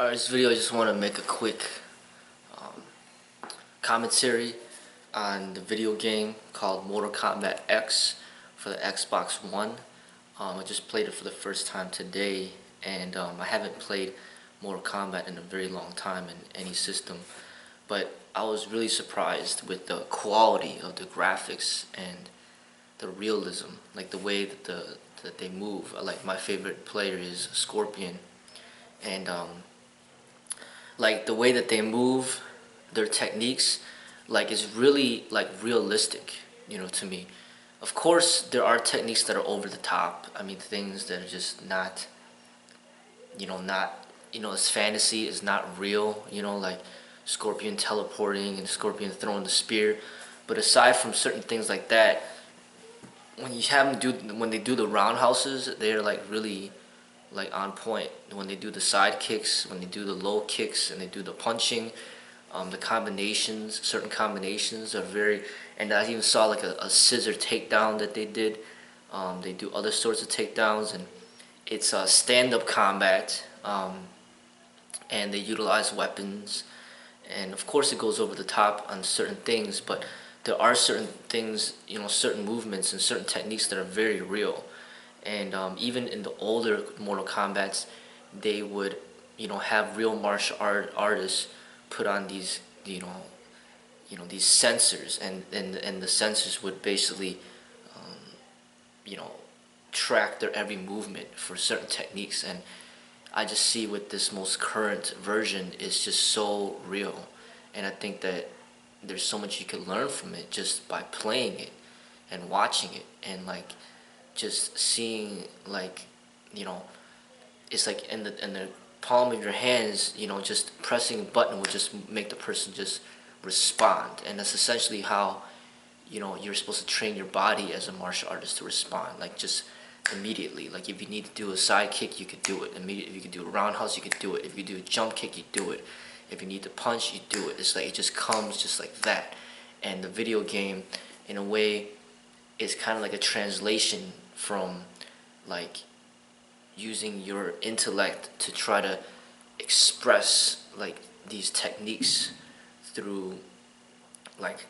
Alright, this video I just want to make a quick um, commentary on the video game called Mortal Kombat X for the Xbox One. I just played it for the first time today, and I haven't played Mortal Kombat in a very long time in any system, but I was really surprised with the quality of the graphics and the realism, like the way that they move. Like, my favorite player is Scorpion, and like the way that they move, their techniques, like, is really like realistic, to me. Of course, there are techniques that are over the top. I mean, things that are just not, it's fantasy, it's not real. Like Scorpion teleporting and Scorpion throwing the spear. But aside from certain things like that, when they do the roundhouses, they're like really like on point. When they do the side kicks, when they do the low kicks, and they do the punching, the combinations, certain combinations are very. And I even saw like a scissor takedown that they did. They do other sorts of takedowns, and it's stand-up combat, and they utilize weapons, and of course it goes over the top on certain things, but there are certain things, certain movements and certain techniques that are very real. And even in the older Mortal Kombats, they would, have real martial artists put on these, these sensors, and the sensors would basically, you know, track their every movement for certain techniques. And I just see with this most current version is just so real, and I think that there's so much you can learn from it just by playing it and watching it, and like just seeing, like, it's like in the palm of your hands, just pressing a button will just make the person just respond. And that's essentially how, you're supposed to train your body as a martial artist to respond, like just immediately. Like if you need to do a side kick, you could do it immediately. If you could do a roundhouse, you could do it. If you do a jump kick, you do it. If you need to punch, you do it. It's like it just comes just like that. And the video game, in a way, is kind of like a translation from like using your intellect to try to express like these techniques through, like,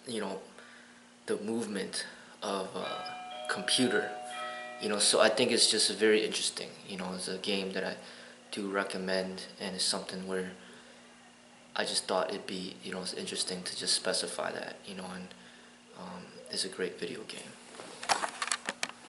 the movement of a computer. So I think it's just very interesting. It's a game that I do recommend, and it's something where I just thought it'd be, it's interesting to just specify that, and it's a great video game.